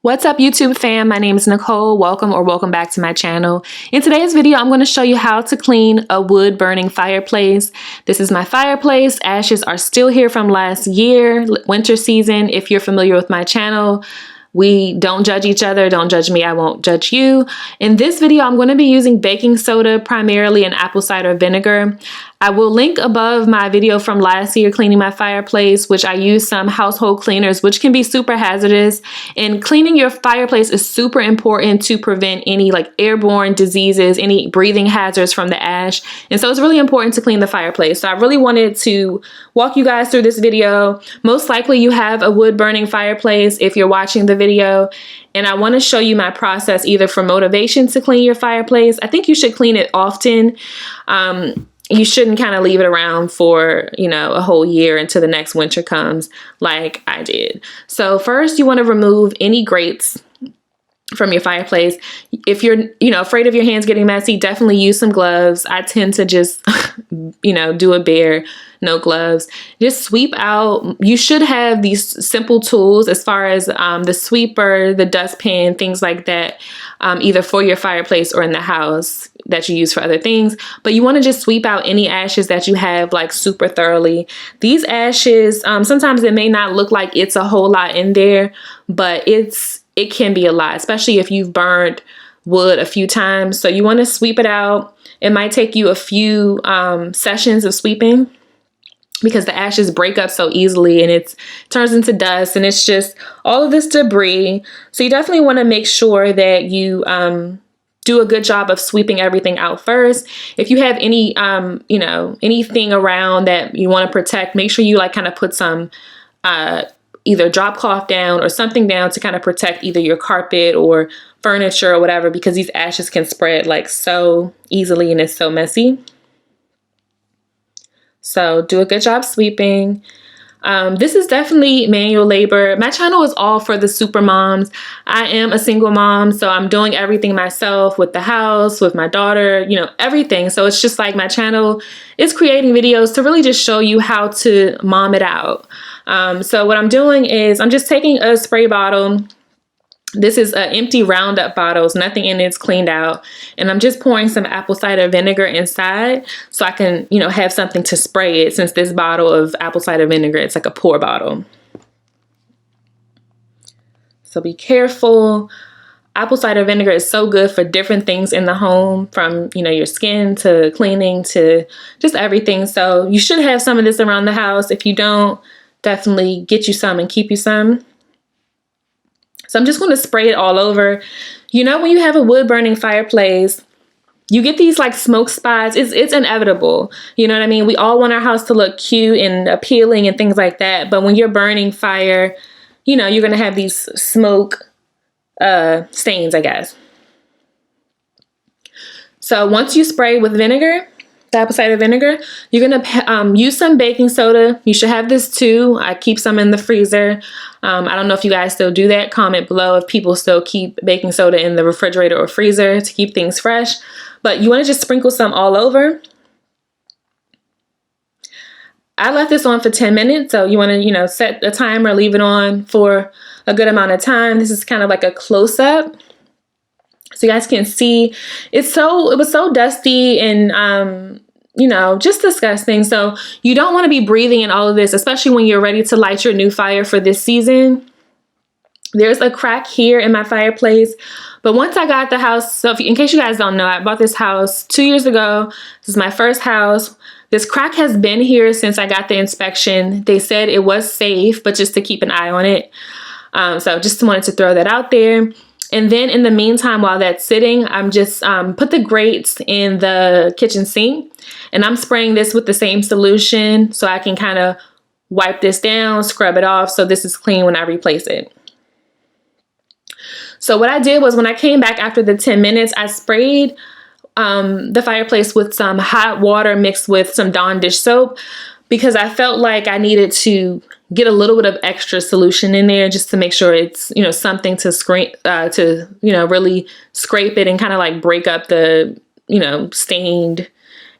What's up, YouTube fam? My name is Nicole. Welcome back to my channel. In today's video, I'm going to show you how to clean a wood burning fireplace. This is my fireplace. Ashes are still here from last year, winter season. If you're familiar with my channel, we don't judge each other. Don't judge me. I won't judge you. In this video, I'm going to be using baking soda primarily and apple cider vinegar. I will link above my video from last year cleaning my fireplace, which I used some household cleaners, which can be super hazardous. And cleaning your fireplace is super important to prevent any like airborne diseases, any breathing hazards from the ash. And so it's really important to clean the fireplace. So I really wanted to walk you guys through this video. Most likely you have a wood burning fireplace if you're watching the video. And I want to show you my process either for motivation to clean your fireplace. I think you should clean it often. You shouldn't kind of leave it around for, a whole year until the next winter comes like I did. So first you want to remove any grates from your fireplace. If you're, afraid of your hands getting messy, definitely use some gloves. I tend to just, do a bare, no gloves. Just sweep out. You should have these simple tools as far as the sweeper, the dustpan, things like that, either for your fireplace or in the house that you use for other things. But you want to just sweep out any ashes that you have like super thoroughly. These ashes, sometimes it may not look like it's a whole lot in there, but it can be a lot, especially if you've burned wood a few times. So you want to sweep it out. It might take you a few sessions of sweeping because the ashes break up so easily and it turns into dust and it's just all of this debris. So you definitely want to make sure that you do a good job of sweeping everything out first. If you have any, anything around that you want to protect, make sure you kind of put some either drop cloth down or something down to kind of protect either your carpet or furniture or whatever, because these ashes can spread like so easily and it's so messy. So do a good job sweeping. This is definitely manual labor. My channel is all for the super moms. I am a single mom, so I'm doing everything myself with the house, with my daughter, everything. So it's just like my channel is creating videos to really just show you how to mom it out. So what I'm doing is I'm just taking a spray bottle. This is an empty Roundup bottles, nothing in it's cleaned out. And I'm just pouring some apple cider vinegar inside so I can, have something to spray it, since this bottle of apple cider vinegar, it's like a pour bottle. So be careful. Apple cider vinegar is so good for different things in the home, from, your skin to cleaning to just everything. So you should have some of this around the house. If you don't, definitely get you some and keep you some. So I'm just going to spray it all over. When you have a wood burning fireplace, you get these like smoke spots. It's inevitable. You know what I mean? We all want our house to look cute and appealing and things like that. But when you're burning fire, you're going to have these smoke stains, I guess. So once you spray with vinegar, the apple cider vinegar, you're going to use some baking soda. You should have this too. I keep some in the freezer. I don't know if you guys still do that. Comment below if people still keep baking soda in the refrigerator or freezer to keep things fresh. But you want to just sprinkle some all over. I left this on for 10 minutes. So you want to, set a timer, leave it on for a good amount of time. This is kind of like a close-up, so you guys can see it was so dusty and just disgusting. So you don't want to be breathing in all of this, especially when you're ready to light your new fire for this season. There's a crack here in my fireplace, but once I got the house, so in case you guys don't know, I bought this house 2 years ago. This is my first house. This crack has been here since I got the inspection. They said it was safe, but just to keep an eye on it. So just wanted to throw that out there. And then in the meantime, while that's sitting, I'm just put the grates in the kitchen sink, and I'm spraying this with the same solution so I can kind of wipe this down, scrub it off, so this is clean when I replace it. So what I did was, when I came back after the 10 minutes, I sprayed the fireplace with some hot water mixed with some Dawn dish soap, because I felt like I needed to get a little bit of extra solution in there just to make sure it's, something to scrape, really scrape it and kind of like break up the, stained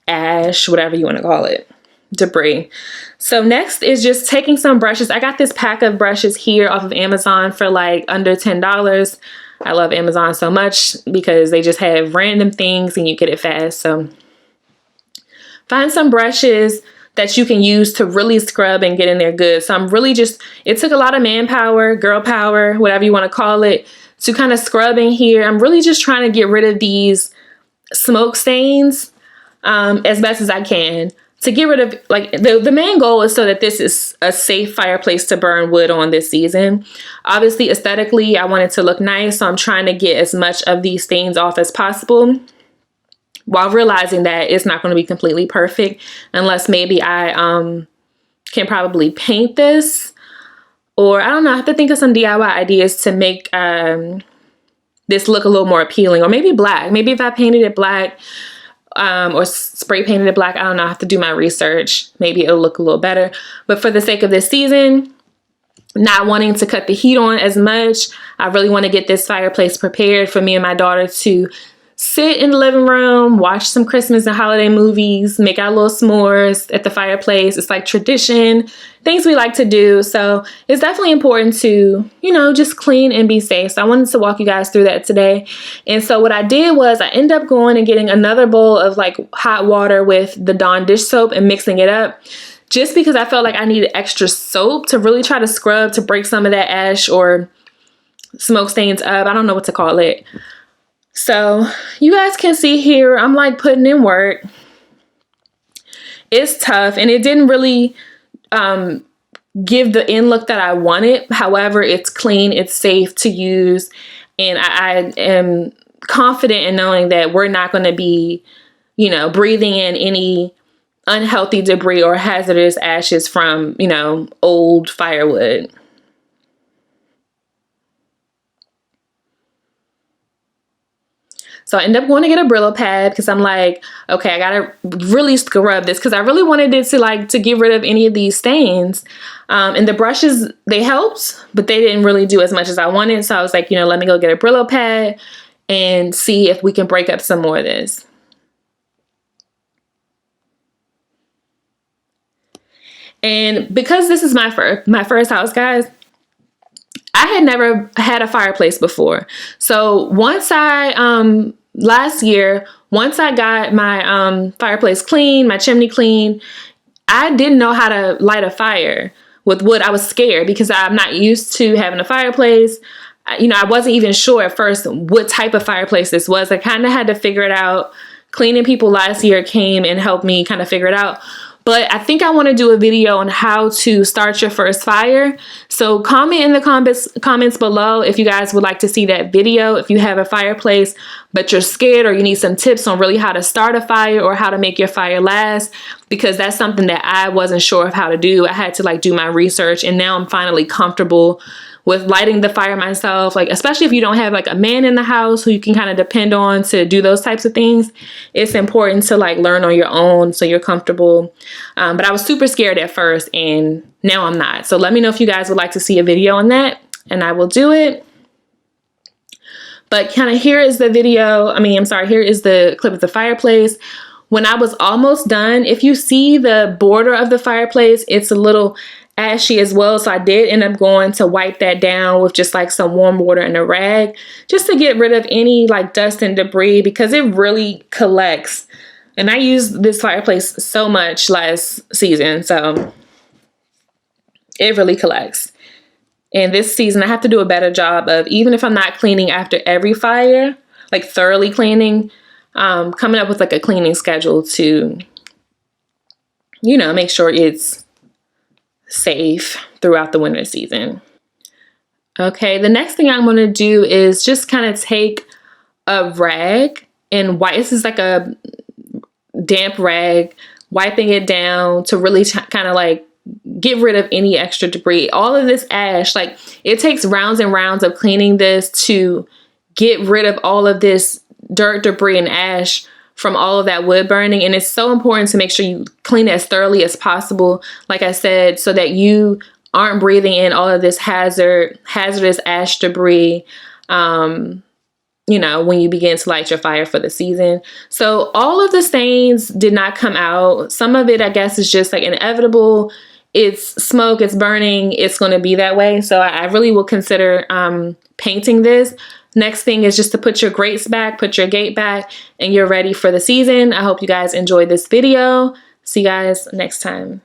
ash, whatever you want to call it. debris. So next is just taking some brushes. I got this pack of brushes here off of Amazon for like under $10. I love Amazon so much because they just have random things and you get it fast. So find some brushes that you can use to really scrub and get in there good. So I'm really just, it took a lot of manpower, girl power, whatever you want to call it, to kind of scrub in here. I'm really just trying to get rid of these smoke stains as best as I can. To get rid of, like, the main goal is so that this is a safe fireplace to burn wood on this season. Obviously, aesthetically, I want it to look nice, so I'm trying to get as much of these stains off as possible, while realizing that it's not going to be completely perfect unless maybe I can probably paint this, or I don't know, I have to think of some DIY ideas to make this look a little more appealing, or maybe black. Maybe if I painted it black or spray painted it black, I don't know, I have to do my research. Maybe it'll look a little better. But for the sake of this season, not wanting to cut the heat on as much, I really want to get this fireplace prepared for me and my daughter to sit in the living room, watch some Christmas and holiday movies, make our little s'mores at the fireplace. It's like tradition, things we like to do. So it's definitely important to, you know, just clean and be safe. So I wanted to walk you guys through that today. And so what I did was I ended up going and getting another bowl of like hot water with the Dawn dish soap and mixing it up, just because I felt like I needed extra soap to really try to scrub, to break some of that ash or smoke stains up. I don't know what to call it. So you guys can see here, I'm like putting in work. It's tough and it didn't really give the end look that I wanted. However, it's clean, it's safe to use. And I am confident in knowing that we're not going to be, you know, breathing in any unhealthy debris or hazardous ashes from, you know, old firewood. So I ended up going to get a Brillo pad because I'm like, okay, I gotta really scrub this because I really wanted it to get rid of any of these stains. And the brushes, they helped, but they didn't really do as much as I wanted. So I was like, you know, let me go get a Brillo pad and see if we can break up some more of this. And because this is my first house, guys, I had never had a fireplace before. So once last year, once I got my fireplace clean, my chimney clean, I didn't know how to light a fire with wood. I was scared because I'm not used to having a fireplace. You know, I wasn't even sure at first what type of fireplace this was. I kind of had to figure it out. Cleaning people last year came and helped me kind of figure it out. But I think I want to do a video on how to start your first fire. So comment in the comments below if you guys would like to see that video. If you have a fireplace, but you're scared or you need some tips on really how to start a fire or how to make your fire last, because that's something that I wasn't sure of how to do. I had to like do my research, and now I'm finally comfortable with lighting the fire myself, like especially if you don't have like a man in the house who you can kind of depend on to do those types of things. It's important to like learn on your own so you're comfortable. But I was super scared at first and now I'm not. So let me know if you guys would like to see a video on that and I will do it. But kind of here is the video. Here is the clip of the fireplace. When I was almost done, if you see the border of the fireplace, it's a little ashy as well. So I did end up going to wipe that down with just like some warm water and a rag, just to get rid of any like dust and debris, because it really collects. And I used this fireplace so much last season, so it really collects. And this season I have to do a better job of, even if I'm not cleaning after every fire, like thoroughly cleaning, coming up with like a cleaning schedule to, you know, make sure it's safe throughout the winter season. Okay, the next thing I'm going to do is just kind of take a rag and wipe. This is like a damp rag, wiping it down to really kind of like get rid of any extra debris. All of this ash, like it takes rounds and rounds of cleaning this to get rid of all of this dirt, debris, and ash from all of that wood burning. And it's so important to make sure you clean as thoroughly as possible, like I said, so that you aren't breathing in all of this hazardous ash debris, you know, when you begin to light your fire for the season. So all of the stains did not come out. Some of it, I guess, is just like inevitable. It's smoke, it's burning, it's going to be that way. So I really will consider painting this. Next thing is just to put your grates back, put your gate back, and you're ready for the season. I hope you guys enjoyed this video. See you guys next time.